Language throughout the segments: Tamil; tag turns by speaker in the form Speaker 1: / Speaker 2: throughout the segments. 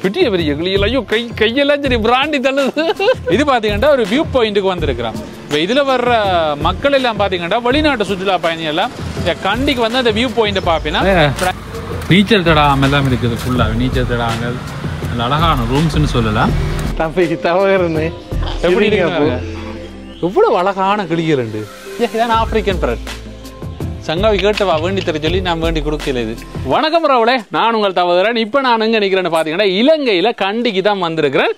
Speaker 1: பெரிய பெரிய கிளிகள் ஐயோ கையெல்லாம் சரி பிராண்டி தள்ளுது. இது பார்த்தீங்கன்னா ஒரு வியூ பாயிண்ட்டுக்கு வந்திருக்கிறோம். இப்போ இதில் வர்ற மக்கள் எல்லாம் பார்த்தீங்கன்னா வெளிநாட்டு சுற்றுலா பயணி எல்லாம் கண்டிக்கு வந்து அந்த வியூ பாயிண்ட்டை பார்ப்பீங்கன்னா நீச்சல் தடாகம் எல்லாம் இருக்குது. ஃபுல்லாக நீச்சல் தடாகங்கள் அந்த அழகான ரூம்ஸ்ன்னு சொல்லலாம். எப்படி எவ்வளோ அழகான கிளிகள் உண்டு. இதான் ஆப்பிரிக்கன் பரட். சங்காவி கேட்டவா வேண்டி தர சொல்லி நான் வேண்டி கொடுக்கல. இது வணக்கம் ராவலே, நான் உங்கள் தவறுறேன். இப்போ நான் எங்கே நிற்கிறேன்னு பார்த்தீங்கன்னா இலங்கையில் கண்டிக்கு தான் வந்திருக்கிறேன்.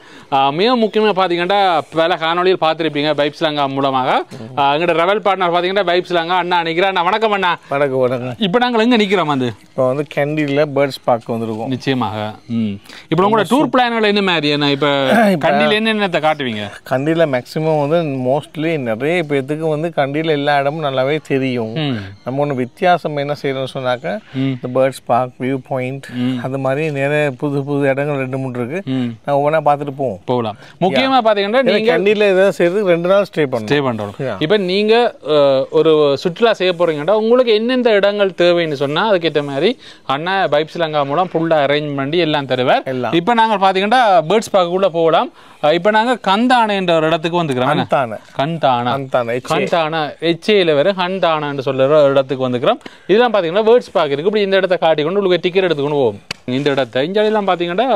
Speaker 1: மிக முக்கியமாக பார்த்தீங்கன்னா பல காணொலியில் பார்த்துருப்பீங்க பைப்ஸ் லங்கா மூலமாக. எங்களோட ரெவல் பார்ட்னர் பார்த்தீங்கன்னா பைப்ஸ் லங்கா அண்ணா நிற்கிறேன். வணக்கம் அண்ணா.
Speaker 2: வணக்கம் வணக்கம்.
Speaker 1: இப்போ நாங்கள் எங்கே நிற்கிறோம் வந்து
Speaker 2: இப்போ வந்து கண்டியில் பேர்ட்ஸ் பார்க்க வந்திருக்கோம்.
Speaker 1: நிச்சயமாக. இப்போ உங்களோட டூர் பிளான்கள் என்ன மாதிரி என்ன? இப்போ கண்டியில் என்னென்னத்தை காட்டுவீங்க?
Speaker 2: கண்டியில் மேக்ஸிமம் வந்து மோஸ்ட்லி நிறைய பேர்த்துக்கு வந்து கண்டியில் எல்லா இடமும் நல்லாவே தெரியும். நம்ம ஒன்று வித்தியாசம் என்ன செய்யணும்னு சொன்னாக்க இந்த பேர்ட்ஸ் பார்க் வியூ பாயிண்ட் அது மாதிரி நிறைய புது புது இடங்கள் 2-3 இருக்கு. நான் ஒவ்வொன்றா பார்த்துட்டு போகலாம்.
Speaker 1: முக்கியமாக பார்த்தீங்கன்னா நீங்கள்
Speaker 2: கண்டியில் எதாவது செய்யறதுக்கு 2 நாள் ஸ்டே பண்ணுறோம்.
Speaker 1: இப்போ நீங்கள் ஒரு சுற்றுலா செய்ய போறீங்கன்னா உங்களுக்கு எந்தெந்த இடங்கள் தேவைன்னு சொன்னால் அதுக்கேற்ற மாதிரி அண்ணா பைப்ஸ் லங்கா மூலம் ஃபுல்லாக அரேஞ்ச் பண்ணி எல்லாம் தருவார். இப்போ நாங்கள் பார்த்தீங்கன்னா பேர்ட்ஸ் பார்க்குள்ள போகலாம். இப்போ நாங்கள் கந்தானை என்ற ஒரு இடத்துக்கு வந்துக்கிறோம். கந்தானா எச்சையில் வேறு கந்தானான்னு சொல்லுற இடத்துக்கு வந்துக்கிறோம். இதெல்லாம் பார்த்தீங்கன்னா பேர்ட்ஸ் பார்க் இருக்குது. இப்படி இந்த இடத்த காட்டிக்கொண்டு உங்களுக்கு டிக்கெட் எடுத்துக்கொண்டு போவோம். இந்த இடத்த இங்கெல்லாம் பார்த்தீங்கன்னா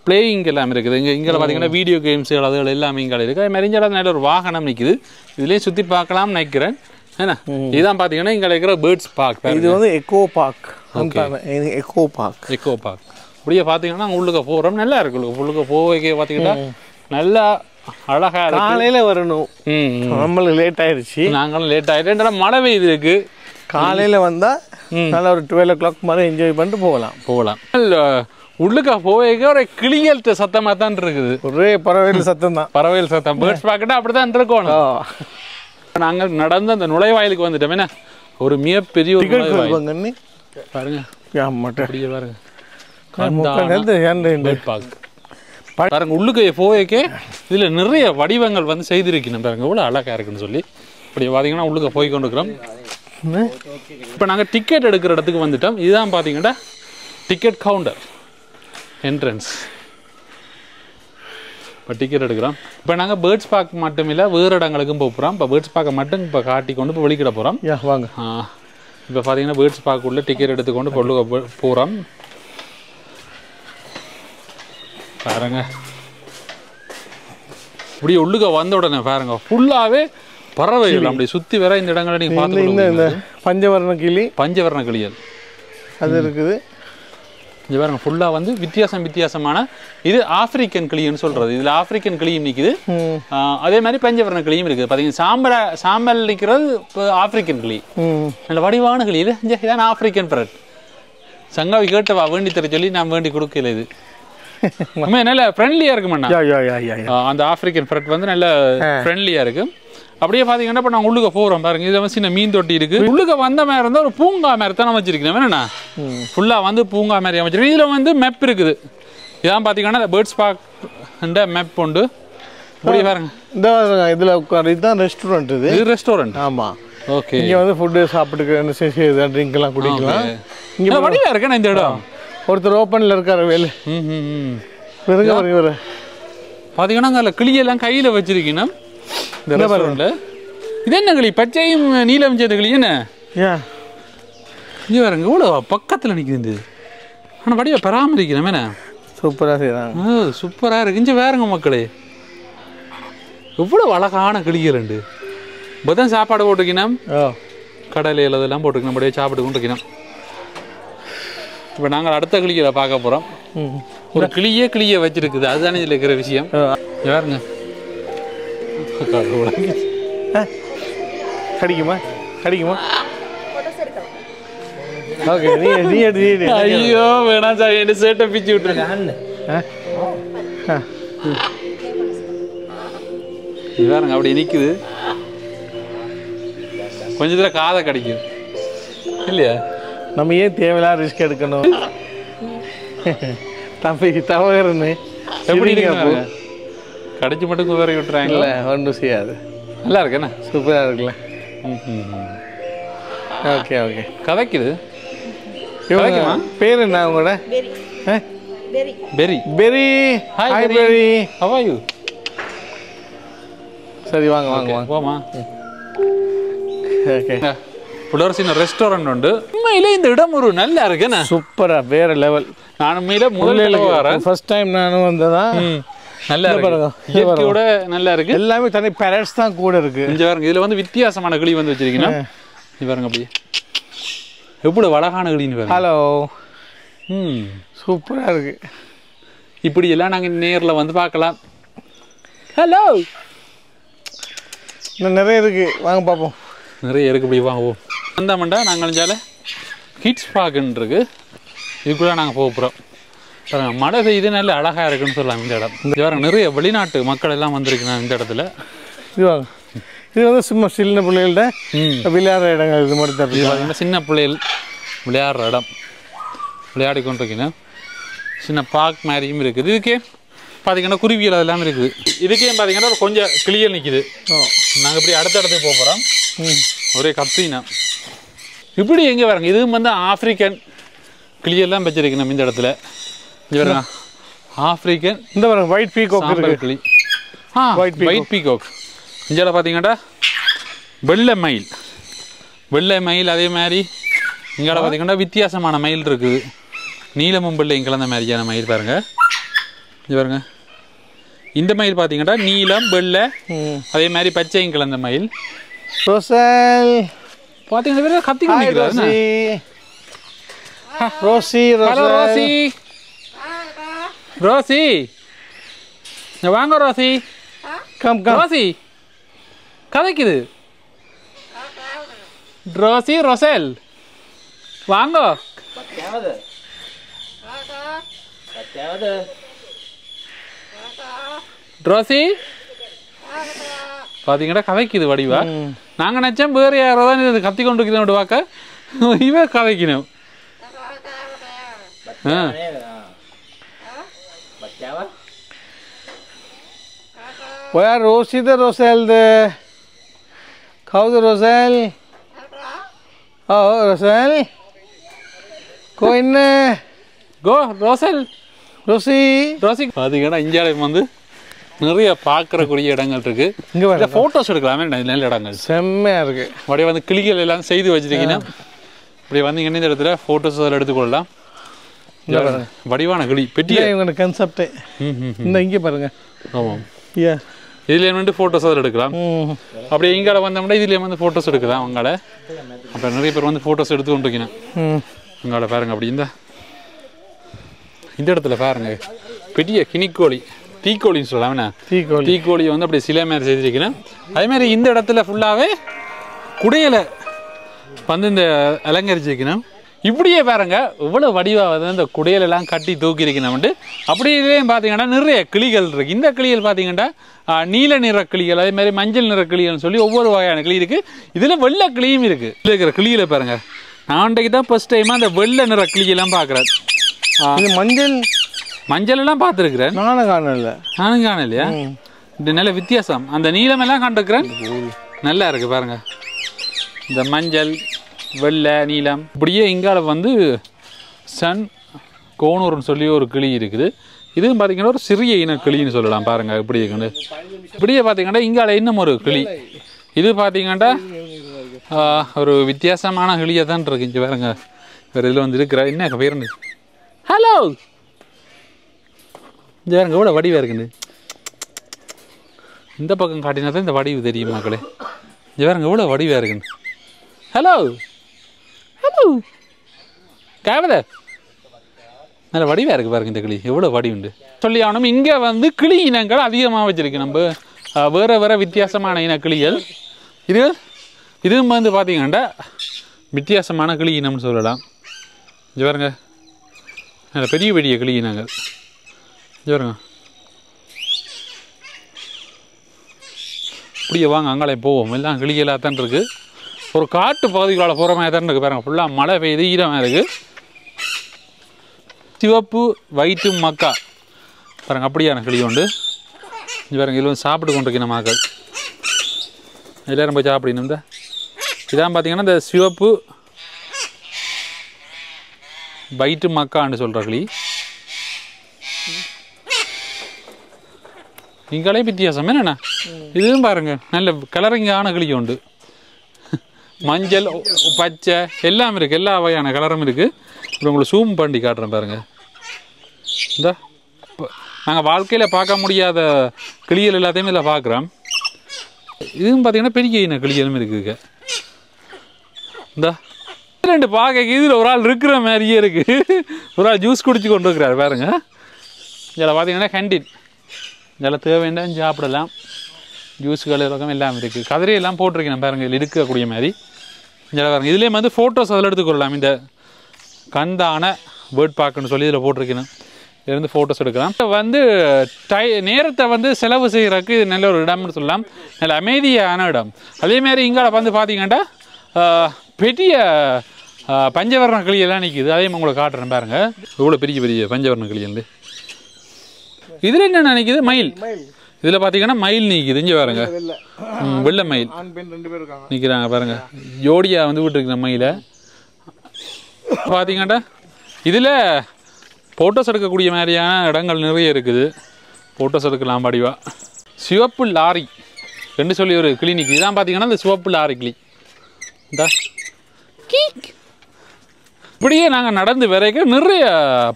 Speaker 1: பிளேயிங் எல்லாம் இருக்குது. இங்கே பார்த்தீங்கன்னா வீடியோ கேம்ஸ் அதுகள் எல்லாமே இங்கே இருக்குது. அது மாதிரி இங்கே நல்ல ஒரு வாகனம் நிற்குது. இதுலேயும் சுற்றி பார்க்கலாம்னு நினைக்கிறேன். ஏன்னா இதுதான் பார்த்தீங்கன்னா இங்கே இருக்கிற பேர்ட்ஸ் பார்க்.
Speaker 2: இது வந்து எக்கோ பார்க். எக்கோ பார்க்
Speaker 1: இப்படியே பார்த்தீங்கன்னா உள்ளுக்க போகிறோம். நல்லா இருக்கு. உள்ளுக்க போக பார்த்தீங்கன்னா நல்லா அழகா
Speaker 2: காலையில வரணும். நம்மளுக்கு லேட் ஆயிடுச்சு.
Speaker 1: நாங்களும் லேட் ஆயிட்டு மழை பெய்யுது இருக்கு.
Speaker 2: காலையில வந்தா நல்லா ஒரு 12 o'clock மாதிரி என்ஜாய் பண்ணிட்டு போகலாம்.
Speaker 1: உள்ளுக்க போக ஒரு கிளியல் சத்தமா தான் இருக்குது.
Speaker 2: ஒரே பறவைகள் சத்தம் தான்.
Speaker 1: பறவைகள் சத்தம். பேர்ட்ஸ் பார்க்கட்டா அப்படிதான் இருக்கணும். நாங்கள் நடந்து அந்த நுழைவாயிலுக்கு வந்துட்டோம். என்ன ஒரு மிகப்பெரிய பாருங்க. பாருங்க உள்ளுக்கு போய்க்கே இதுல நிறைய வடிவங்கள் வந்து செய்திருக்கணும். பாருங்க எவ்வளவு அழகா இருக்குன்னு சொல்லி. இப்படி பாத்தீங்கன்னா உள்ளுக்க போய் கொண்டிருக்கிறோம். இப்ப நாங்க டிக்கெட் எடுக்கிற இடத்துக்கு வந்துட்டோம். இதுதான் பாத்தீங்கன்னா டிக்கெட் கவுண்டர் என்ட்ரன்ஸ். இப்போ டிக்கெட் எடுக்கிறோம். இப்போ நாங்கள் பேர்ட்ஸ் பார்க் மட்டும் இல்லை வேறு இடங்களுக்கும் போகிறோம். இப்போ பேர்ட்ஸ் பார்க்க மட்டும் இப்போ காட்டி கொண்டு இப்போ வெளிக்கிட போகிறோம்.
Speaker 2: வாங்க.
Speaker 1: இப்போ பார்த்தீங்கன்னா பேர்ட்ஸ் பார்க் உள்ள டிக்கெட் எடுத்துக்கொண்டு பொருளுக்கு போகிறோம். பாருங்க இப்படி உள்ளுக்க வந்த உடனே பாருங்க ஃபுல்லாகவே பறவைகள் அப்படி சுற்றி வர இந்த இடங்களை நீங்கள் பார்த்து பஞ்சவர்ண கிளிகள்
Speaker 2: அது இருக்குது.
Speaker 1: இது பாருங்க ஃபுல்லாக வந்து வித்தியாசமான இது ஆப்பிரிக்கன் கிளின்னு சொல்கிறது. இதில் ஆப்பிரிக்கன் கிளியும் நிற்குது. அதே மாதிரி பஞ்சவர்ண கிளியும் இருக்குது. பார்த்தீங்கன்னா சாம்பல் நிற்கிறது இப்போ ஆப்பிரிக்கன் கிளி. நல்ல வடிவான கிளி. இதான் ஆப்பிரிக்கன் பரட். சங்காவி கேட்டவா வேண்டி தர சொல்லி நான் வேண்டி கொடுக்கல. இது நல்ல ஃப்ரெண்ட்லியாக இருக்குமாண்ணா. அந்த ஆப்பிரிக்கன் பரட் வந்து நல்ல ஃப்ரெண்ட்லியாக இருக்குது. அப்படியே பார்த்தீங்கன்னா இப்போ நாங்கள் உள்ளுக்க போகிறோம். பாருங்க இதை வந்து சின்ன மீன் தொட்டி இருக்குது. உள்ளுக்க வந்த மாதிரி இருந்தால் ஒரு பூங்கா மாதிரி தான் வச்சிருக்கேன். வேணா ஃபுல்லாக வந்து பூங்கா மாதிரி அமைச்சிருக்கேன். இதில் வந்து மெப் இருக்குது. இதான் பார்த்தீங்கன்னா பேர்ட்ஸ் பார்க் மெப் உண்டு. அப்படியே பாருங்க
Speaker 2: இந்த இதில் உட்காந்து இதுதான் ரெஸ்டாரண்ட். இது
Speaker 1: ரெஸ்டாரண்ட்.
Speaker 2: ஆமாம்.
Speaker 1: ஓகே.
Speaker 2: இங்கே வந்து ஃபுட்டு சாப்பிட்டுக்க ட்ரிங்க் எல்லாம் குடிக்கலாம்.
Speaker 1: இங்கே வடிவாக இருக்கேன் இந்த இடம்.
Speaker 2: ஒருத்தர் ஓப்பனில் இருக்காரு வேலை.
Speaker 1: பார்த்தீங்கன்னா அதில் கிளியெல்லாம் கையில் வச்சிருக்கீங்கன்னா இந்த ரெஸ்டாரண்ட்ல. இது என்ன கிளி? பச்சையும் நீலம் சேர்ந்த கிளி என்ன? இங்கே பாருங்க இவ்வளோ பக்கத்தில் நிற்குது. ஆனால் வடிவ பராமரிக்கிறேன். என்ன
Speaker 2: சூப்பராக செய்யறாங்க.
Speaker 1: சூப்பராக இருக்கு. இங்கே வேறுங்க மக்களே எவ்வளோ அழகான கிளிகள் உண்டு. இப்போதான் சாப்பாடு போட்டுக்கணும். கடலையில் அதெல்லாம் போட்டுக்கணும். அப்படியே சாப்பிட்டு கொண்டு இருக்கணும். இப்போ நாங்கள் அடுத்த கிளிகளை பார்க்க போகிறோம். ஒரு கிளியை வச்சிருக்குது. அதுதானே இதில் இருக்கிற விஷயம். யாருங்க
Speaker 2: கடிக்குமா?
Speaker 1: ஓகே. ஐயோ வேணாம் சார், என்ன சேட்டை பிச்சு விட்டுருங்க. பாருங்க அப்படி நிற்குது. கொஞ்சத்துல காதை கடிக்கும் இல்லையா?
Speaker 2: நம்ம ஏன் தேவையில்லாத ரிஸ்க் எடுக்கணும்? தவறுன்னு
Speaker 1: எப்படி இருக்காங்க? கடிச்சு மட்டும் குதிரை விட்டுறாங்கல்ல.
Speaker 2: ஒன்றும் செய்யாது.
Speaker 1: நல்லா இருக்குண்ணா.
Speaker 2: சூப்பராக இருக்குல்ல. ஓகே.
Speaker 1: கதைக்குது.
Speaker 2: பேர் என்ன உங்களோட?
Speaker 1: Berry.
Speaker 2: Berry.
Speaker 1: Hi,
Speaker 2: Hi,
Speaker 1: Berry.
Speaker 2: Berry.
Speaker 1: How are you?
Speaker 2: சரி வாங்க வாங்க வாங்க.
Speaker 1: போமா.
Speaker 2: ஓகே.
Speaker 1: புலர்சின ரெஸ்டாரண்ட் உண்டு. உண்மையிலே இந்த இடம் ஒரு நல்லா இருக்குண்ணே.
Speaker 2: சூப்பரா வேற லெவல்.
Speaker 1: நான் உண்மையில முதல்ல வரேன்.
Speaker 2: ஃபர்ஸ்ட் டைம் நானும் வந்ததா.
Speaker 1: நல்லா இருக்கு. இயற்கையோட நல்லா இருக்கு. எல்லாமே
Speaker 2: தனி பேரட்ஸ் தான் கூட இருக்கு.
Speaker 1: இங்க பாருங்க இதுல வந்து வித்தியாசமான கிளி வந்து வச்சிருக்கீங்க. இது பாருங்க அப்படியே. எவ்வளவு அழகான கிளின்னு பாருங்க.
Speaker 2: ஹலோ.
Speaker 1: சூப்பரா இருக்கு. இப்படி எல்லாம் நாங்க நேர்ல வந்து பார்க்கலாம். ஹலோ.
Speaker 2: இன்னும் நிறைய இருக்கு வாங்க பார்ப்போம்.
Speaker 1: நிறைய இருக்கு இப்படி வாங்குவோம். வந்தாமண்டா நாங்கள் அஞ்சால கிட்ஸ் பார்க்குன்னு இருக்கு. இதுக்குள்ள நாங்கள் போக போகிறோம். மழை பெய்யுது நல்ல அழகாக இருக்குன்னு சொல்லலாம் இந்த இடம். இந்த வாரம் நிறைய வெளிநாட்டு மக்கள் எல்லாம் வந்திருக்கு இந்த இடத்துல.
Speaker 2: இது வந்து சும்மா சின்ன பிள்ளைகள்ட்ட விளையாடுற இடங்கள் இது மாதிரி தான்.
Speaker 1: இது பார்த்தீங்கன்னா சின்ன பிள்ளைகள் விளையாடுற இடம். விளையாடி கொண்டிருக்கீங்க. சின்ன பார்க் மாதிரியும் இருக்குது. இதுக்கே பார்த்தீங்கன்னா குருவியல் அதெல்லாம் இருக்குது. இதுக்கே பார்த்தீங்கன்னா ஒரு கொஞ்சம் கிளியல் நிற்கிது. நாங்கள் இப்படி அடுத்த இடத்துக்கு போக போகிறோம். ஒரே கப்தினா இப்படி எங்கே வராங்க. இதுவும் வந்து ஆஃப்ரிக்கன் கிளியெல்லாம் வச்சிருக்கு நம்ம இந்த இடத்துல. ஆஃப்ரிக்கன்
Speaker 2: இந்த வர ஒயிட் பீகாக் இருக்கு.
Speaker 1: கிளி ஒயிட் பீகாக். இந்தியாவில் பார்த்தீங்கன்னா வெள்ளை மயில் அதே மாதிரி இங்கே பார்த்தீங்கன்னா வித்தியாசமான மயில் இருக்குது. நீலமும் வெள்ளையும் கலந்த மாதிரியான மயில் பாருங்க. இது பாருங்க இந்த மயில் பார்த்தீங்கன்னா நீலம் வெள்ளை அதே மாதிரி பச்சையும் கலந்த மயில். பார்த்தீங்கன்னா கத்தி கொண்டிருக்கிறாரு. ரோசி வாங்க ரோசி. ரோசி கதைக்குது. ரோசி ரொசேல் வாங்க. ரோசி பார்த்தீங்கன்னா கதைக்குது வடிவா. நாங்கள் நினச்சோம் வேறு யாரோ தான் இது கத்தி கொண்டு இருக்கிறோம் பார்க்க. இவ கதைக்கணும்.
Speaker 2: Where Rosie the Roselle the cow the Roselle? Oh Roselle, go in.
Speaker 1: Go Roselle.
Speaker 2: Rosie.
Speaker 1: Rosie. பார்த்தீங்கன்னா இந்தியாவில் வந்து நிறைய பார்க்கறக்கூடிய இடங்கள் இருக்கு. இங்கே ஃபோட்டோஸ் எடுக்கலாமே நல்ல இடங்கள்
Speaker 2: செம்மையா இருக்கு.
Speaker 1: அப்படியே வந்து கிளிகள் எல்லாம் செய்து வச்சிருக்கீங்கன்னா இப்படி வந்தீங்கன்னா இந்த இடத்துல ஃபோட்டோஸ் அதில் எடுத்துக்கொள்ளலாம். வடிவான கிளி பெட்டியா
Speaker 2: இவங்க கன்செப்ட். இந்த இங்கே பாருங்க.
Speaker 1: ஆமாம். இதுல வந்து ஃபோட்டோஸ் அதில் எடுக்கலாம். அப்படியே இங்கால வந்தோம்னா இதுல வந்து ஃபோட்டோஸ் எடுக்கலாம். அவங்கள அப்புறம் நிறைய பேர் வந்து ஃபோட்டோஸ் எடுத்து கொண்டிருக்கீங்க. அங்கால பாருங்க அப்படி இந்த இடத்துல பாருங்க பெரிய கினிக்கோழி தீக்கோழின்னு சொல்லலாம். தீக்கோழி வந்து அப்படி சிலை மாதிரி செய்திருக்கேன். அதே மாதிரி இந்த இடத்துல ஃபுல்லாகவே குடையலை வந்து இந்த அலங்கரிச்சிருக்கணும். இப்படியே பாருங்க இவ்வளோ வடிவாக வந்து இந்த குடையலெல்லாம் கட்டி தூக்கியிருக்கணும்ட்டு. அப்படி இதுலேயும் பார்த்தீங்கன்னா நிறைய கிளிகள் இருக்குது. இந்த கிளிகள் பார்த்தீங்கன்னா நீல நிற கிளிகள் அதே மாதிரி மஞ்சள் நிற கிளிகள்னு சொல்லி ஒவ்வொரு வகையான கிளி இருக்குது. இதில் வெள்ளை கிளியும் இருக்குது. இதில் இருக்கிற கிளியில் பாருங்கள் நான் அன்றைக்கு தான் ஃபர்ஸ்ட் டைமாக அந்த வெள்ளை நிற கிளியெல்லாம் பார்க்குறேன். மஞ்சள் எல்லாம் பார்த்துருக்குறேன். நானும் காணலையா? இது நல்ல வித்தியாசம். அந்த நீலம் எல்லாம் கண்டுக்கிறேன். நல்லா இருக்கு பாருங்க. இந்த மஞ்சள் வெள்ளை நீலம் இப்படியே இங்கால வந்து சன் கோனூர்னு சொல்லி ஒரு கிளி இருக்குது. இதுவும் பார்த்தீங்கன்னா ஒரு சிறிய இன கிளின்னு சொல்லலாம். பாருங்க இப்படி இருக்குன்னு. இப்படியே பார்த்தீங்கன்னா இங்கால இன்னும் ஒரு கிளி. இது பார்த்தீங்கன்னா ஒரு வித்தியாசமான கிளியாக தான் இருக்கு. இங்கே பாருங்க வேறு இதில் வந்து இருக்கிற என்ன பேர்? ஹலோ இங்கே பாருங்க எவ்வளோ வடிவாக இருக்குன்னு. இந்த பக்கம் காட்டினா தான் இந்த வடிவு தெரியும் மக்களே. இங்கே பாருங்க எவ்வளோ வடிவாக இருக்குன்னு. ஹலோ கேவத நல்ல வடிவாக இருக்குது பாருங்க. இந்த கிளி எவ்வளோ வடிவுண்டு சொல்லி ஆகணும். இங்கே வந்து கிளி இனங்கள் அதிகமாக வச்சுருக்கு. நம்ம வேறு வித்தியாசமான இன கிளிகள். இதுவும் வந்து பார்த்தீங்கன்னா வித்தியாசமான கிளி இனம்னு சொல்லலாம். இங்கே பாருங்க நல்ல பெரிய பெரிய கிளி இனங்கள். இங்கே பாருங்க இப்படியே வாங்க அங்காலே போவோம். எல்லாம் கிளிகளாக தான் இருக்குது. ஒரு காட்டு பகுதிகளால் போகிற மாதிரி தான் இருக்குது. பாருங்க ஃபுல்லாக மழை பெய்யுது ஈரமாக இருக்குது. சிவப்பு வயிற்று மக்கா பாருங்க அப்படியான கிளி உண்டு. இது பாருங்க இதில் வந்து சாப்பிட்டு கொண்டிருக்கிற மக்கள் எல்லோரும் போய் சாப்பிடணும். இதான் பார்த்தீங்கன்னா இந்த சிவப்பு வயிற்று மக்கான்னு சொல்கிற கிளி. இங்காலே வித்தியாசம் என்னண்ணா இதுவும் பாருங்க நல்ல கலரிங்கான கிளி உண்டு மஞ்சள் பச்சை எல்லாம் இருக்குது எல்லா வகையான கலரும் இருக்குது இப்போ உங்களுக்கு ஜூம் பண்ணி காட்டுறேன் பாருங்கள் இந்த நாங்கள் வாழ்க்கையில் பார்க்க முடியாத கிளிகள் எல்லாத்தையுமே இதில் பார்க்குறோம் இதுவும் பார்த்தீங்கன்னா பெரிய இன கிளிகளும் இருக்குதுங்க இந்த ரெண்டு பார்க்க இதில் ஒரு ஆள் இருக்கிற மாதிரியே இருக்குது ஒரு ஆள் ஜூஸ் குடிச்சு கொண்டு இருக்கிறாரு பாருங்க இதில் பார்த்தீங்கன்னா கேண்டீன் இதில் தேவையான சாப்பிடலாம் ஜூஸுகள் ரகம் எல்லாம் இருக்குது கதிரையெல்லாம் போட்டிருக்கேன் பாருங்கள் இதில் இருக்கக்கூடிய மாதிரி இதில் பாருங்கள் இதுலேயே வந்து ஃபோட்டோஸ் அதில் எடுத்துக்கொள்ளலாம் இந்த கந்தான பேர்ட் பார்க்குன்னு சொல்லி இதில் போட்டிருக்கேன் இருந்து ஃபோட்டோஸ் எடுக்கலாம் வந்து நேரத்தை வந்து செலவு செய்கிறதுக்கு இது நல்ல ஒரு இடம்னு சொல்லலாம் நல்ல அமைதியான இடம் அதேமாதிரி இங்கே வந்து பார்த்தீங்கன்னா பெரிய பஞ்சவர்ண கிளியெல்லாம் நிற்கிது அதையும் உங்களுக்கு காட்டுறேன் பாருங்கள் இவ்வளோ பெரிய பெரிய பஞ்சவர்ண கிளி வந்து இதில் என்ன நினைக்குது மயில் இதில் பார்த்தீங்கன்னா மயில் நிற்கிது இங்கே பாருங்க வெள்ளை மயில் நிற்கிறாங்க பாருங்க ஜோடியாக வந்து விட்டுருக்குற மயிலை பார்த்தீங்கன்னா இதில் ஃபோட்டோஸ் எடுக்கக்கூடிய மாதிரியான இடங்கள் நிறைய இருக்குது ஃபோட்டோஸ் எடுக்கலாம் படிவா சிவப்பு லாரி என்று சொல்லி ஒரு கிளினிக் இதான் பார்த்தீங்கன்னா இந்த சிவப்பு லாரி கிளி இந்த இப்படியே நாங்கள் நடந்து வரைக்கும் நிறைய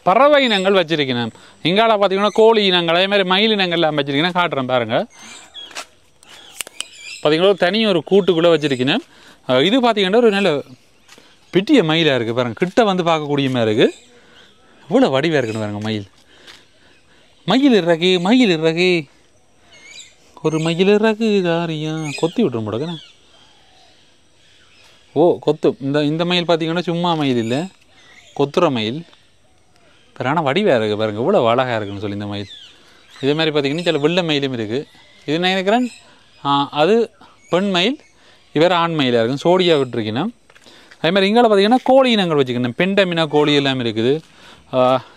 Speaker 1: பறவை இனங்கள் வச்சிருக்கேன் இங்கால பார்த்தீங்கன்னா கோழி இனங்கள் அதே மாதிரி மயில் இனங்கள்லாம் வச்சிருக்கேன் காட்டுறேன் பாருங்கள் பார்த்தீங்கன்னா தனி ஒரு கூட்டுக்குள்ளே வச்சிருக்கேன் இது பார்த்தீங்கன்னா ஒரு நல்ல பெரிய மயிலாக இருக்குது பாருங்கள் கிட்ட வந்து பார்க்கக்கூடிய மாதிரி இருக்குது இவ்வளோ வடிவாக இருக்குன்னு பாருங்கள் மயில் இறகு ஒரு மயில் இறகு காரியா கொத்தி விட்டுரும் போடுங்க ஓ கொத்தும் இந்த மயில் பார்த்தீங்கன்னா சும்மா மயில் இல்லை கொத்துற மயில் ஆனால் வடிவாக இருக்குது பாருங்கள் இவ்வளோ அழகாக இருக்குன்னு சொல்லி இந்த மயில் இதே மாதிரி பார்த்தீங்கன்னா சில வெள்ளை மயிலும் இருக்குது இது நான் நினைக்கிறேன் அது பெண் மயில் இவர் ஆண் மயிலாக இருக்கும் சோடியாக விட்டுருக்கீங்கன்னா அதே மாதிரி இங்கால பார்த்தீங்கன்னா கோழி இனங்கள் வச்சுக்கணும் பெண்டமினா கோழி எல்லாம் இருக்குது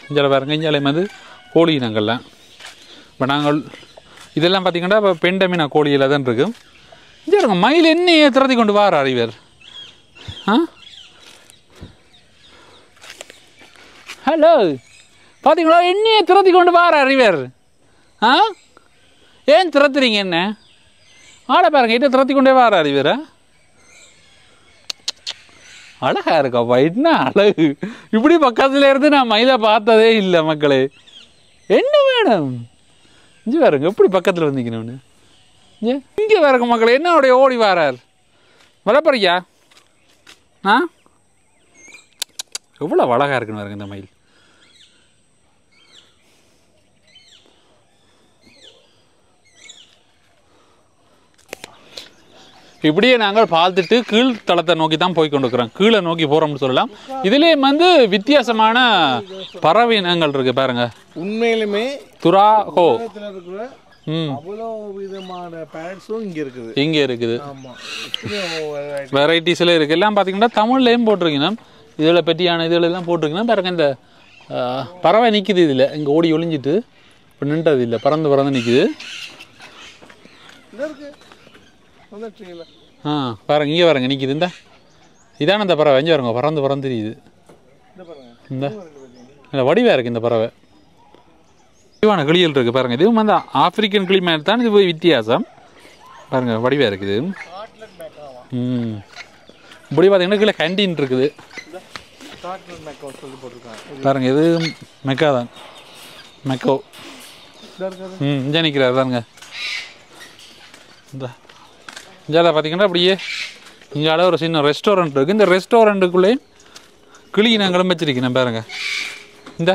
Speaker 1: இங்கே பாருங்க இங்கே வந்து கோழி இனங்கள்லாம் இப்போ நாங்கள் இதெல்லாம் பார்த்தீங்கன்னா இப்போ பெண்டமினா கோழியில் தான் இருக்குது இங்கே இருங்க மயில் என்னையே திறத்தி கொண்டு வாரார் இவர் ஹலோ பார்த்தீங்களா என்னையே திறத்தி கொண்டு வாரார் இவர் ஏன் திறத்துறீங்க என்ன ஆளை பாருங்க இதை திறத்தி கொண்டே வாரார் இவர் அழகா இருக்காப்பா என்ன அழகு இப்படி பக்கத்துல இருந்து நான் மயிலை பார்த்ததே இல்லை மக்களே என்ன மேடம் இங்கே பாருங்க எப்படி பக்கத்தில் வந்துக்கணும்னு இங்கே பாருங்க மக்களே என்ன அவருடைய ஓடி வாரார் வரப்பறியா எவ்வளோ அழகா இருக்குன்னு பாருங்க இந்த மயில் இப்படியே நாங்கள் பார்த்துட்டு கீழ்த்தளத்தை நோக்கி தான் போய் கொண்டிருக்கிறோம் கீழே நோக்கி போகிறோம்னு சொல்லலாம் இதுலேயே வந்து வித்தியாசமான பறவை இனங்கள் இருக்குது பாருங்க
Speaker 2: உண்மையிலுமே
Speaker 1: துரா ஹோ
Speaker 2: அவ்வளோ விதமான பேரட்ஸும் இங்கே இருக்குது
Speaker 1: வெரைட்டிஸில் இருக்குது எல்லாம் பார்த்தீங்கன்னா தமிழ்லேயும் போட்டிருக்கீங்கன்னா இதில் பற்றியான இதெல்லாம் போட்டிருக்கீங்கன்னா பாருங்க இந்த பறவை நிற்கிது இதில் இங்கே ஓடி ஒளிஞ்சிட்டு இப்போ நின்றது இல்லை பறந்து நிற்கிது பாருங்க இங்கே பாருங்க நிற்கிது இதான இந்த பறவை இங்கே பாருங்க பறந்து தெரியுது இந்த வடிவாக இருக்குது இந்த பறவை வடிவான கிளிகள் இருக்குது பாருங்க இதுவும் வந்து ஆப்பிரிக்கன் கிளி மாதிரி தான் இது போய் வித்தியாசம் பாருங்க வடிவாக இருக்குது இப்படி பார்த்தீங்கன்னா கீழே கேண்டீன் இருக்குது பாருங்க இது மெக்கா தான் மெக்கோ இங்கே நிற்கிறார் பாருங்க இந்த இங்கே பார்த்தீங்கன்னா அப்படியே இங்கே ஒரு சின்ன ரெஸ்டாரண்ட் இருக்குது இந்த ரெஸ்டாரண்ட்டுக்குள்ளே கிளி நாங்களும் வச்சிருக்கேன் பாருங்க இந்த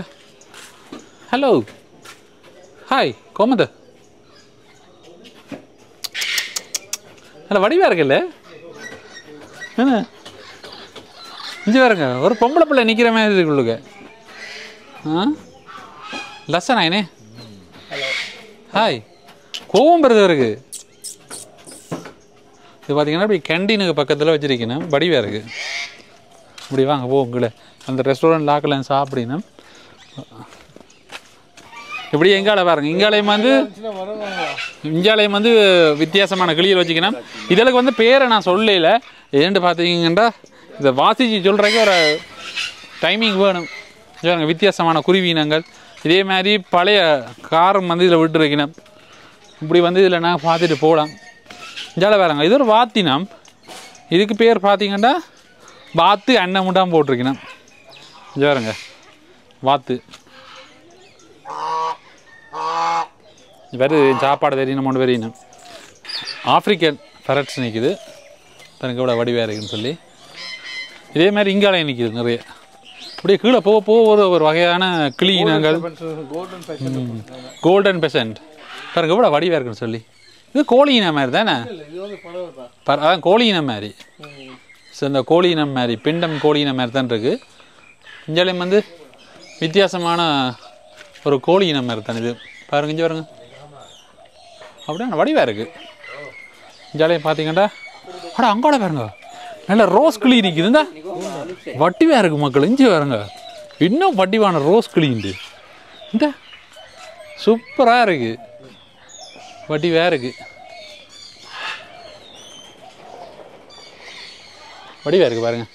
Speaker 1: ஹலோ ஹாய் கோமத நல்ல வடிவாக இருக்குல்ல என்ன இங்கே பாருங்க ஒரு பொம்பளை பிள்ளை நிற்கிற மாதிரி இருக்குள்ளுங்க லசன் ஆயினே ஹாய் கோவம் பெருது இருக்கு இது பார்த்தீங்கன்னா இப்படி கேண்டீனுக்கு பக்கத்தில் வச்சிருக்கணும் வடிவாக இருக்குது இப்படி வாங்க போங்களே அந்த ரெஸ்டாரண்ட் லாக்கெல்லாம் சாப்பிடணும் இப்படி எங்கால பாருங்க இங்காலயம் வந்து வித்தியாசமான கிளியில் வச்சுக்கணும் இதற்கு வந்து பேரை நான் சொல்லல ஏன்னு பார்த்தீங்கன்னா இதை வாசிச்சு சொல்கிறக்கு ஒரு டைமிங் வேணும் வித்தியாசமான குருவி இனங்கள் இதே மாதிரி பழைய காரம் வந்து இதில் விட்டு வைக்கணும். இப்படி வந்து இதில் நாங்கள் பார்த்துட்டு போகலாம். ஜால வேறங்க இது ஒரு வாத்தினம். இதுக்கு பேர் பார்த்தீங்கன்னா வாத்து அன்னமுட்டாம் போட்டிருக்கணும். வேறுங்க வாத்து வேறு சாப்பாடு தெரியணும் மூணு தெரியணும். ஆஃப்ரிக்கன் ஃபெரட்ஸ் நிற்கிது தனக்கு எவ்வளோ வடிவாக இருக்குன்னு சொல்லி. இதே மாதிரி இங்காலையும் நிற்கிது நிறைய. அப்படியே கீழே போக போக ஒரு வகையான கிளி இனங்கள். கோல்டன் பெசன்ட் பாருங்க எவ்வளோ வடிவாக இருக்குன்னு சொல்லி. இது கோழி இனம் மாதிரி தானே? அதான் கோழி இனம் மாதிரி. ஸோ இந்த கோழி இனம் மாதிரி பிண்டம் கோழி இனம் மாதிரி தான் இருக்குது. இஞ்சாலையும் வந்து வித்தியாசமான ஒரு கோழி இனம் மாதிரி தான் இது. பாருங்க இங்கே பாருங்க அப்படியே வடிவாக இருக்குது. இஞ்சாலையும் பார்த்தீங்கன்னா அங்காட பாருங்க நல்ல ரோஸ் கிளி நிற்குதுந்தா வட்டிவாக இருக்குது மக்கள். இஞ்சி பாருங்க இன்னும் வட்டிவான ரோஸ் கிளிண்டு இந்த சூப்பராக இருக்குது வட்டிவாக இருக்குது வடிவாக இருக்குது பாருங்க.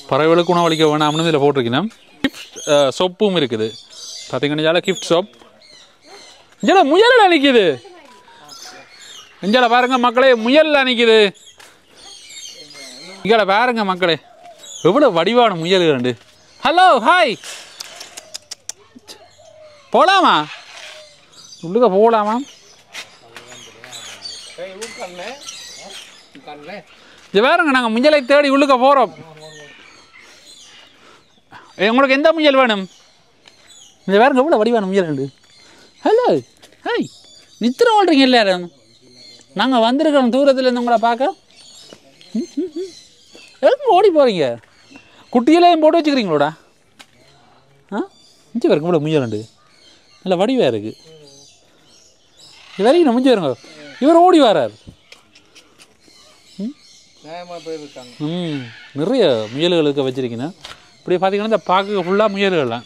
Speaker 1: பறவைகளுக்கு உணவளிக்க வேணாம்னு இதில் போட்டிருக்கணும். கிஃப்ட் சோப்பும் இருக்குது பார்த்தீங்கன்னா கிஃப்ட் சோப். இங்கே முயல் நிற்கிது. இங்கே பாருங்க மக்களே முயல் நிற்கிது. இங்கே பாருங்க மக்களே எவ்வளோ வடிவான முயல் ரெண்டு. ஹலோ ஹாய் போகலாமா? உள்ளுக்க போகலாமா? இது பாருங்க நாங்கள் முயலை தேடி உள்ளுக்க போகிறோம். உங்களுக்கு எந்த முயல் வேணும்? இது பாருங்க எவ்வளோ வடிவான முயல் ரெண்டு. ஹலோ ஹாய் நித்திர ஓடுறீங்க எல்லாரும். நாங்கள் வந்திருக்கிறோம் தூரத்துலேருந்து உங்களை பார்க்க. எதுக்கு ஓடி போகிறீங்க? குட்டியெல்லாம் போட்டு வச்சுக்கிறீங்களோடா? இஞ்சி பாருங்க இவ்வளோ முயல் ரெண்டு நல்ல வடிவாக இருக்குது. இது வரைக்கும் நான் முடிஞ்சு வருங்க. இவர் ஓடி வரார். நிறைய முயல்களுக்கு வச்சுருக்கீங்க. இப்படி பார்த்தீங்கன்னா இந்த பார்க்க ஃபுல்லாக முயல்கள்லாம்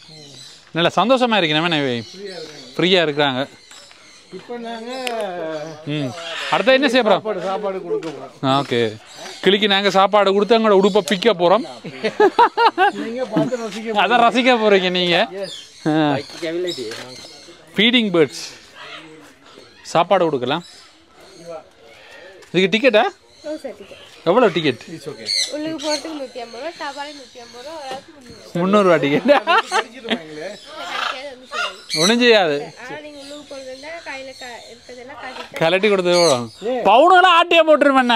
Speaker 1: நல்ல சந்தோஷமாக இருக்கணும். ஃப்ரீயாக இருக்கிறாங்க. அடுத்த என்ன செய்ய போகிறோம்?
Speaker 2: சாப்பாடு கொடுக்க போகிறோம்.
Speaker 1: ஓகே கிளிக்கு நாங்கள் சாப்பாடு கொடுத்து எங்களோட உடுப்பை பிக்க போகிறோம். அதான் ரசிக்க போகிறீங்க நீங்கள். ஃபீடிங் பேர்ட்ஸ் சாப்பாடு கொடுக்கலாம். இதுக்கு டிக்கெட்டா? எவ்வளோ டிக்கெட்? 300 ரூபா டிக்கெட். ஒன்றும் செய்யாது. கலட்டி கொடுத்து பவுனுலாம் ஆட்டியா போட்டுருமண்ண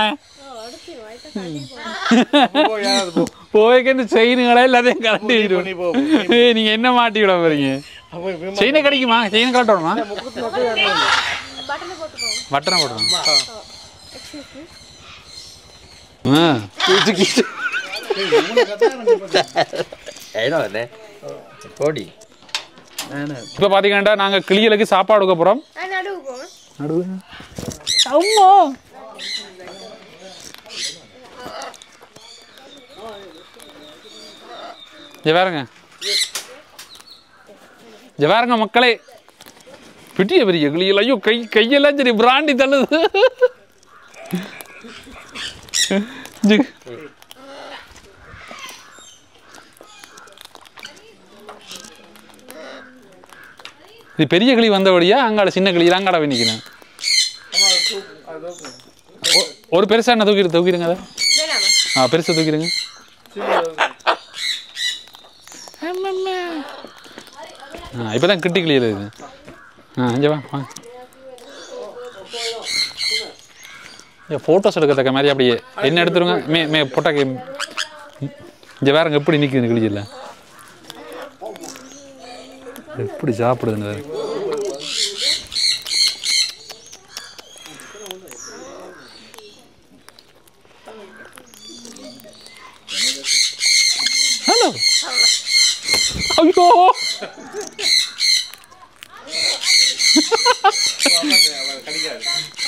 Speaker 1: போய்க்கு செயினுங்களா எல்லாத்தையும் கலட்டி நீங்க என்ன மாட்டி விட போறீங்க? செயினை கிடைக்குமா? செயினை கலட்டணுமா? பட்டனை போட்டுருவோம். இப்ப பாத்தீங்கன்னா நாங்க கிளிகளுக்கு சாப்பாடு கொடுக்க போறோம். பாருங்க மக்களே பெரிய பெரிய கிளிகள். ஐயோ கையெல்லாம் சரி பிராண்டி தள்ளுது. இது பெரிய கிளி வந்தபடியா அங்காட சின்ன கிளி அங்காட நிற்கிறேன். ஒரு பெருசா என்ன தூக்கிடுங்க அதை. பெருசா தூக்கிடுங்க. இப்பதான் கிட்டி கிளியர் இது. போட்டோஸ் எடுக்கத்தக்க மாதிரி அப்படியே என்ன எடுத்துருங்க. போட்டாக்க இங்கே வேறங்க எப்படி நிற்குது கிளியில் எப்படி சாப்பிடுதுன்னு. ஹலோ ஐயோ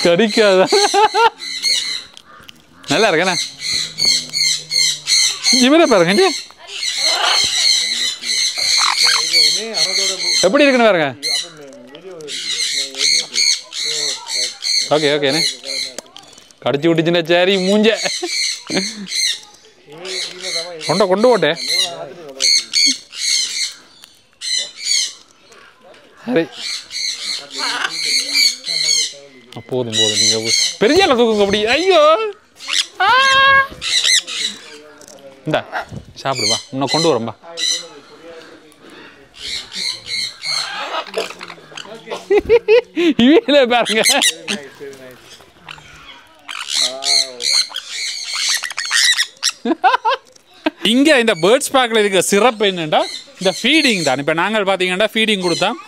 Speaker 1: கடிக்காத நல்லா இருக்கண்ணா. இவரே பாருங்க எப்படி இருக்குன்னு பாருங்க. ஓகே ஓகேண்ணே கடிச்சு விட்டுச்சுன்னா சரி மூஞ்ச கொண்டு போட்டே. சரி போதும் போதும் நீங்கள் பெரிய தூக்குங்க அப்படி. ஐயோ இந்தா சாப்பிடுவா, இன்னும் கொண்டு வரம்பா. இவங்களே பாருங்க. இங்கே இந்த பேர்ட்ஸ் பார்க்கில் இருக்க சிறப்பு என்னென்னா இந்த ஃபீடிங் தான். இப்போ நாங்கள் பார்த்தீங்கன்னா ஃபீடிங் கொடுத்தோம்.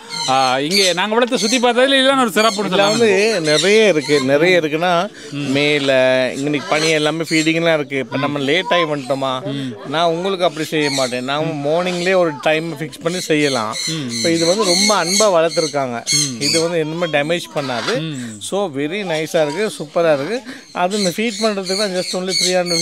Speaker 1: இங்கே நாங்கள் வளர்த்து சுற்றி பார்த்ததில் இல்லைன்னு ஒரு சிறப்பு
Speaker 2: வந்து நிறைய இருக்குன்னா மேலே இன்னைக்கு பனி எல்லாமே ஃபீடிங்லாம் இருக்குது. இப்போ நம்ம லேட் ஆகி வந்துட்டோமா, நான் உங்களுக்கு அப்படி செய்ய மாட்டேன். நான் மார்னிங்லேயே ஒரு டைம் ஃபிக்ஸ் பண்ணி செய்யலாம். இப்போ இது வந்து ரொம்ப அன்பாக வளர்த்துருக்காங்க. இது வந்து எதுவுமே டேமேஜ் பண்ணாது. ஸோ வெரி நைஸாக இருக்குது, சூப்பராக இருக்குது. அது இந்த ஃபீட் பண்ணுறதுக்கு தான் ஜஸ்ட் ஒன்லி 300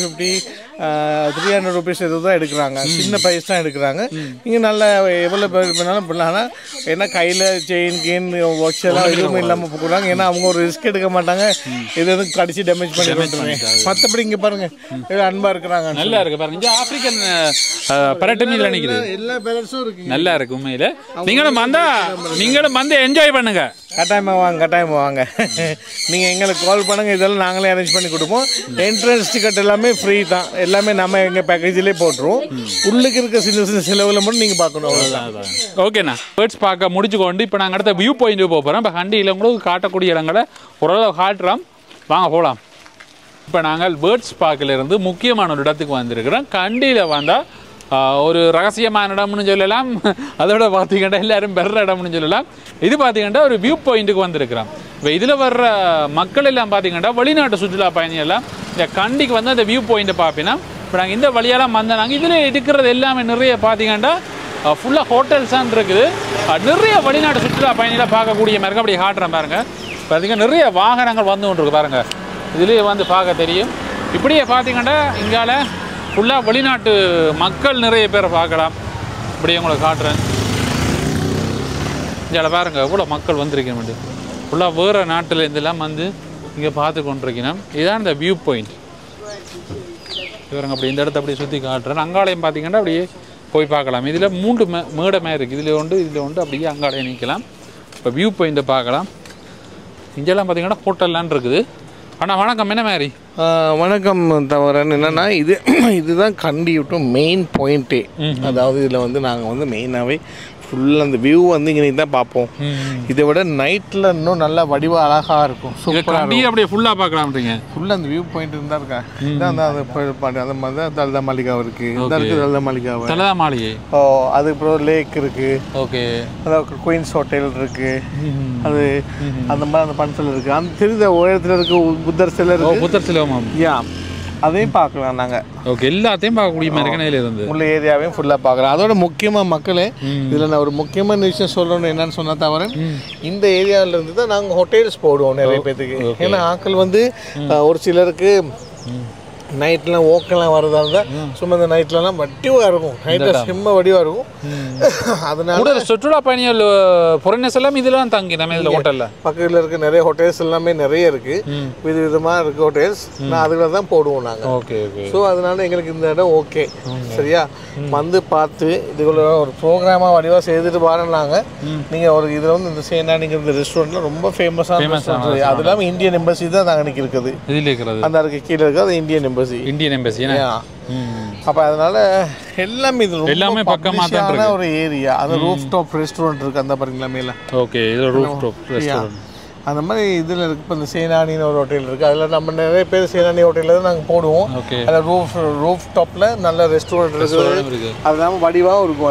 Speaker 2: rupees எதுவும் தான் எடுக்கிறாங்க. சின்ன ப்ரைஸ் தான் எடுக்கிறாங்க. இங்கே நல்லா எவ்வளோ பேர் பண்ணாலும் பண்ணலாம். ஏன்னா கையில் செயின் கீன் வாட்ச் எல்லாம் எதுவுமே இல்லாமல் போகிறாங்க. ஏன்னா அவங்க ஒரு ரிஸ்க் எடுக்க மாட்டாங்க. இது எதுவும் கடிச்சு டேமேஜ் பண்ணிடுவாங்க. மற்றபடி இங்கே பாருங்க அன்பாக இருக்கிறாங்க.
Speaker 1: நல்லா இருக்கு பாருங்க. இங்கே ஆப்பிரிக்கன் பரட்டும் இதில் நிற்குது. எல்லா பேரட்ஸும் இருக்கு. நல்லா இருக்கு உண்மையில். நீங்களும் வந்து என்ஜாய் பண்ணுங்க.
Speaker 2: கட்டாயமாக வாங்க. நீங்கள் எங்களுக்கு கால் பண்ணுங்க. இதெல்லாம் நாங்களே அரேஞ்ச் பண்ணி கொடுப்போம். என்ட்ரன்ஸ் டிக்கெட் எல்லாமே ஃப்ரீ தான். எல்லாமே நம்ம எங்கள் பேக்கேஜிலே போட்டுருவோம். உள்ளுக்கு இருக்க சின்ன சின்ன செலவில் மட்டும் நீங்கள் பார்க்கணும்.
Speaker 1: ஓகேண்ணா, பேர்ட்ஸ் பார்க்க முடிச்சுக்கொண்டு இப்போ நாங்கள் அடுத்த வியூ பாயிண்ட் போக போகிறோம். இப்போ கண்டியில் உங்களுக்கு காட்டக்கூடிய இடங்களை ஓரளவு காட்டுறோம். வாங்க போகலாம். இப்போ நாங்கள் பேர்ட்ஸ் பார்க்கிலிருந்து முக்கியமான ஒரு இடத்துக்கு வந்திருக்கிறோம். கண்டியில் வந்தால் ஒரு ரகசியமான இடம்னு சொல்லலாம். அதோட பார்த்தீங்கன்னா எல்லாரும் பெற இடம்னு சொல்லலாம். இது பார்த்தீங்கன்னா ஒரு வியூ பாயிண்ட்டுக்கு வந்திருக்கிறோம். இப்போ இதில் வர்ற மக்கள் எல்லாம் பார்த்தீங்கன்னா வெளிநாட்டு சுற்றுலா பயணிகள் இந்த கண்டிக்கு வந்து அந்த வியூ பாயிண்ட்டை பார்ப்பீங்கன்னா இப்போ நாங்கள் இந்த வழியெல்லாம் வந்தால் நாங்கள் இதில் இருக்கிறது எல்லாமே நிறைய பார்த்தீங்கன்னா ஃபுல்லாக ஹோட்டல்ஸான் இருக்குது. நிறைய வெளிநாட்டு சுற்றுலா பயணிகளை பார்க்கக்கூடிய மாதிரி அப்படி காட்டுறேன் பாருங்கள். பார்த்தீங்கன்னா நிறைய வாகனங்கள் வந்து கொண்டு இருக்கு பாருங்கள். இதுலேயே வந்து பார்க்க தெரியும். இப்படியே பார்த்தீங்கன்னா இங்கால ஃபுல்லாக வெளிநாட்டு மக்கள் நிறைய பேரை பார்க்கலாம். இப்படியே உங்களுக்கு காட்டுறேன். இதில் பாருங்கள் எவ்வளோ மக்கள் வந்திருக்கேன். ஃபுல்லாக வேறு நாட்டிலேருந்துலாம் வந்து இங்கே பார்த்து கொண்டிருக்கணும். இதுதான் இந்த வியூ பாயிண்ட். இவருங்க அப்படி இந்த இடத்த அப்படியே சுற்றி காட்டுறேன். அங்காலயம் பார்த்தீங்கன்னா அப்படியே போய் பார்க்கலாம். இதில் 3 மேடமே இருக்குது. இதில் ஒன்று அப்படியே அங்காலயம் நிற்கலாம். இப்போ வியூ பாயிண்ட்டை பார்க்கலாம். இங்கெல்லாம் பார்த்தீங்கன்னா ஹோட்டல்லாம் இருக்குது. ஆனால் வணக்கம், என்ன மாதிரி?
Speaker 2: வணக்கம் தவறன். என்னென்னா இதுதான் கண்டி விட்டும் மெயின் பாயிண்ட்டே. அதாவது இதில் வந்து நாங்கள் வந்து மெயினாகவே ஃபுல்லாக அந்த வியூ வந்து இங்கே தான் பார்ப்போம். இதை விட நைட்டில் இன்னும் நல்லா வடிவாக அழகாக இருக்கும்.
Speaker 1: சூப்பராக அப்படியே ஃபுல்லாக பார்க்கலாம்ன்றீங்க.
Speaker 2: ஃபுல்லாக அந்த வியூ பாயிண்ட் இருந்தால் இருக்கா இதான் அந்த மாதிரி தான் தலதா மாளிகாவும் இருக்குது. இதான் இருக்குது தலதா மாளிகாவை.
Speaker 1: தலதா மாளிகை.
Speaker 2: அதுக்கப்புறம் லேக் இருக்குது.
Speaker 1: ஓகே.
Speaker 2: அதாவது குயின்ஸ் ஹோட்டல் இருக்குது. அது அந்த மாதிரி அந்த பணத்தில் இருக்குது. அந்த தெரிந்த உயரத்தில் இருக்க புத்தர் சிலை இருக்குது.
Speaker 1: புத்தர் சிலை
Speaker 2: யா, அதையும் பார்க்கலாம் நாங்கள்.
Speaker 1: ஓகே, எல்லாத்தையும் பார்க்கக்கூடிய மாதிரி இருந்து
Speaker 2: உள்ள ஏரியாவையும் ஃபுல்லாக பார்க்கலாம். அதோட முக்கியமாக மக்களே இதில் நான் ஒரு முக்கியமான விஷயம் சொல்லணும். என்னன்னு சொன்னால் தவிர இந்த ஏரியாவிலேருந்து தான் நாங்கள் ஹோட்டல்ஸ் போடுவோம் நிறைய பேத்துக்கு. ஏன்னா ஆட்கள் வந்து ஒரு சிலருக்கு நைட்லாம் ஓக்கெல்லாம் வரதா இருந்தால் சும்மா இந்த நைட்லலாம் வடிவாக இருக்கும். நைட்டில் செம்ம வடிவாக இருக்கும். அதனால
Speaker 1: சுற்றுலா பயணிகள் ஃபாரினர்ஸ் எல்லாம் இதெல்லாம் தங்கி நம்ம இதில் ஹோட்டலில்
Speaker 2: பக்கத்தில் இருக்க நிறைய ஹோட்டல்ஸ் எல்லாமே நிறைய இருக்குது. விதவிதமாக இருக்க ஹோட்டல்ஸ். நான் அதில் தான் போடுவோம் நாங்கள்.
Speaker 1: Okay okay.
Speaker 2: ஸோ அதனால எங்களுக்கு இந்த இடம் ஓகே. சரியா, வந்து பார்த்து இதுக்குள்ள ஒரு ப்ரோக்ராமாக வடிவாக செய்துட்டு வரலாங்க. நீங்கள் ஒரு இதில் வந்து இந்த சேனானிங்கிற இந்த ரெஸ்டாரண்ட்டில் ரொம்ப ஃபேமஸான ரெஸ்டாரண்ட். அது இல்லாமல் இந்தியன் எம்பசி தான் நாங்கள் அன்றைக்கி இருக்குது. இதில் இருக்கிறது அந்த அதுக்கு கீழே இருக்குது அது இந்தியன் எம்பசி. அப்போ அதனால எல்லாமே இது எல்லாமே பக்கமான ஒரு ஏரியா. அந்த ரூஃப் டாப் ரெஸ்டாரண்ட் இருக்குது அந்த பாருங்களா மேலே.
Speaker 1: ஓகே, இது ரூஃப் டாப் ரெஸ்டாரண்ட்.
Speaker 2: அந்த மாதிரி இதில் இருக்குது. இப்போ இந்த சேனானின்னு ஒரு ஹோட்டல் இருக்குது. அதில் நம்ம நிறைய பேர் சேனானி ஹோட்டலில் தான் நாங்கள் போடுவோம். அதில் ரூஃப் டாப்பில் நல்ல ரெஸ்டாரண்ட் இருக்குது. அது இல்லாமல் வடிவாகவும் இருக்கும்.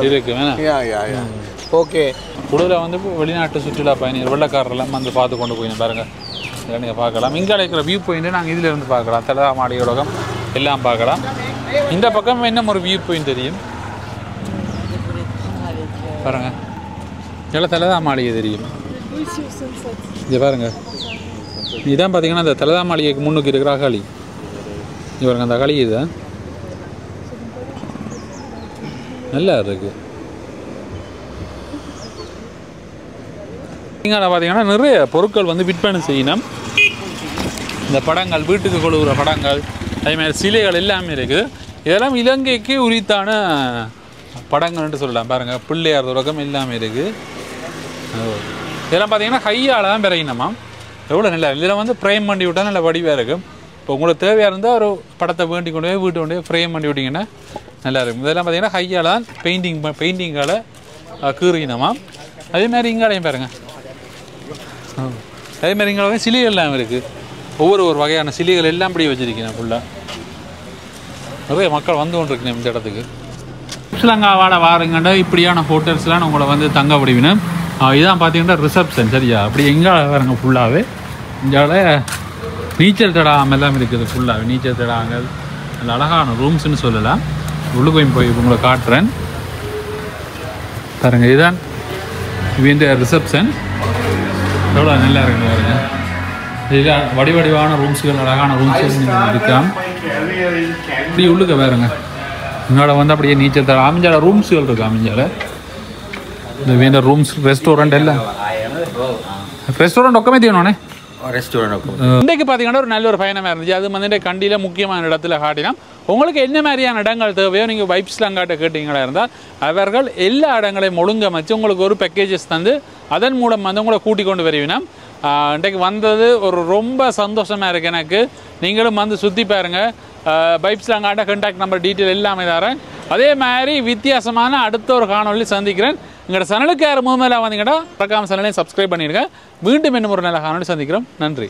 Speaker 2: ஓகே.
Speaker 1: கூடுதலாக வந்து வெளிநாட்டு சுற்றுலா பயணிகள் வெள்ளக்காரெல்லாம் வந்து பார்த்து கொண்டு போய் பாருங்கள். இதை நீங்கள் பார்க்கலாம். இங்கே இருக்கிற வியூ பாயிண்ட்டு நாங்கள் இதில் இருந்து பார்க்கலாம். தலதா மாளிகை உலகம் எல்லாம் பார்க்கலாம். இந்த பக்கம் இன்னும் ஒரு வியூ பாயிண்ட் தெரியும் பாருங்க. எல்லாம் தலதா மாளிகை தெரியும். இங்கே பாருங்க, இதுதான் பார்த்தீங்கன்னா அந்த தலதா மாளிகைக்கு முன்னுக்கு இருக்கிற அகாளி. இது பாருங்க, அந்த அகாளி இதுதான் நல்லா இருக்கு. இங்கே பார்த்தீங்கன்னா நிறைய பொருட்கள் வந்து விற்பனை செய்யணும். இந்த படங்கள், வீட்டுக்கு கொழுகிற படங்கள், அதேமாதிரி சிலைகள் எல்லாமே இருக்குது. இதெல்லாம் இலங்கைக்கு உரித்தான படங்கள்ன்ட்டு சொல்லலாம். பாருங்கள், பிள்ளையார் தொடக்கம் எல்லாமே இருக்குது. இதெல்லாம் பார்த்தீங்கன்னா கையால் தான் பிறகினமா எவ்வளோ நல்லா இதில் வந்து ஃப்ரேம் பண்ணி விட்டால் நல்ல வடிவாக இருக்கும். இப்போ உங்களுக்கு தேவையாக இருந்தால் ஒரு படத்தை வேண்டி கொண்டு போய் வீட்டு கொண்டு போய் ஃப்ரேம் பண்ணி விட்டிங்கன்னா நல்லா இருக்கும். இதெல்லாம் பார்த்தீங்கன்னா கையால் தான் பெயிண்டிங்கால் கீறினமா. அதேமாதிரி இங்காலையும் பாருங்கள். அதேமாதிரி இங்கே சிலைகள் எல்லாம் இருக்குது. ஒவ்வொரு வகையான சிலைகள் எல்லாம் இப்படி வச்சுருக்கேன். ஃபுல்லாக நிறைய மக்கள் வந்து கொண்டு இருக்கணும் இந்த இடத்துக்கு. ஸ்ரீலங்காவாட வாருங்கண்டா இப்படியான ஹோட்டல்ஸ்லாம் உங்களை வந்து தங்க விடுவினேன். இதான் பார்த்தீங்கன்னா ரிசப்ஷன் சரியா. அப்படி எங்கே வரங்க ஃபுல்லாகவே இங்கே நீச்சல் தடாகம் எல்லாம் இருக்குது. ஃபுல்லாகவே நீச்சல் தடாகங்கள் நல்ல அழகான ரூம்ஸ்ன்னு சொல்லலாம். உள்ளுக்கும் போய் உங்களை காட்டுறேன் பாருங்க. இதுதான் இந்த ரிசப்ஷன் எவ்வளோ நல்லா இருக்குங்க பாருங்க. இதில் வடிவான ரூம்ஸுகள் அழகான ரூம்ஸ் இருக்கான். இப்படி உள்ளுக்க பாருங்க. இங்கோட வந்து அப்படியே நீச்சல் தட அமைஞ்சால ரூம்ஸுகள் இருக்கு. அமைஞ்சால இந்த வேண்ட ரூம்ஸ் ரெஸ்டாரண்ட் எல்லாம் ரெஸ்டாரண்ட் ஒக்கமே தீவனோண்ணே. இன்றைக்கு பார்த்தீங்கன்னா ஒரு நல்ல ஒரு பயணமாக இருந்துச்சு. அது வந்து கண்டியில் முக்கியமான இடத்துல காட்டினோம். உங்களுக்கு என்ன மாதிரியான இடங்கள் தேவையோ நீங்கள் வைப்ஸ்லாங்காட்ட கேட்டீங்களா இருந்தால் அவர்கள் எல்லா இடங்களையும் ஒழுங்கமைச்சு உங்களுக்கு ஒரு பேக்கேஜஸ் தந்து அதன் மூலம் வந்து உங்களை கூட்டிக் கொண்டு வருவினா. இன்றைக்கு வந்தது ஒரு ரொம்ப சந்தோஷமாக இருக்குது எனக்கு. நீங்களும் வந்து சுற்றி பாருங்கள். வைப்ஸ்லாங்காட்ட கான்டாக்ட் நம்பர் டீட்டெயில் எல்லாமே தரேன். அதே மாதிரி வித்தியாசமான அடுத்த ஒரு காணொலி சந்திக்கிறேன். எங்களோட சேனலுக்கு யார் முதல்ல வந்தீங்கன்னா மறக்காம சேனலையும் சப்ஸ்கிரைப் பண்ணிடுங்க. மீண்டும் இன்னும் ஒரு நல்ல காணொலி சந்திக்கிறோம். நன்றி.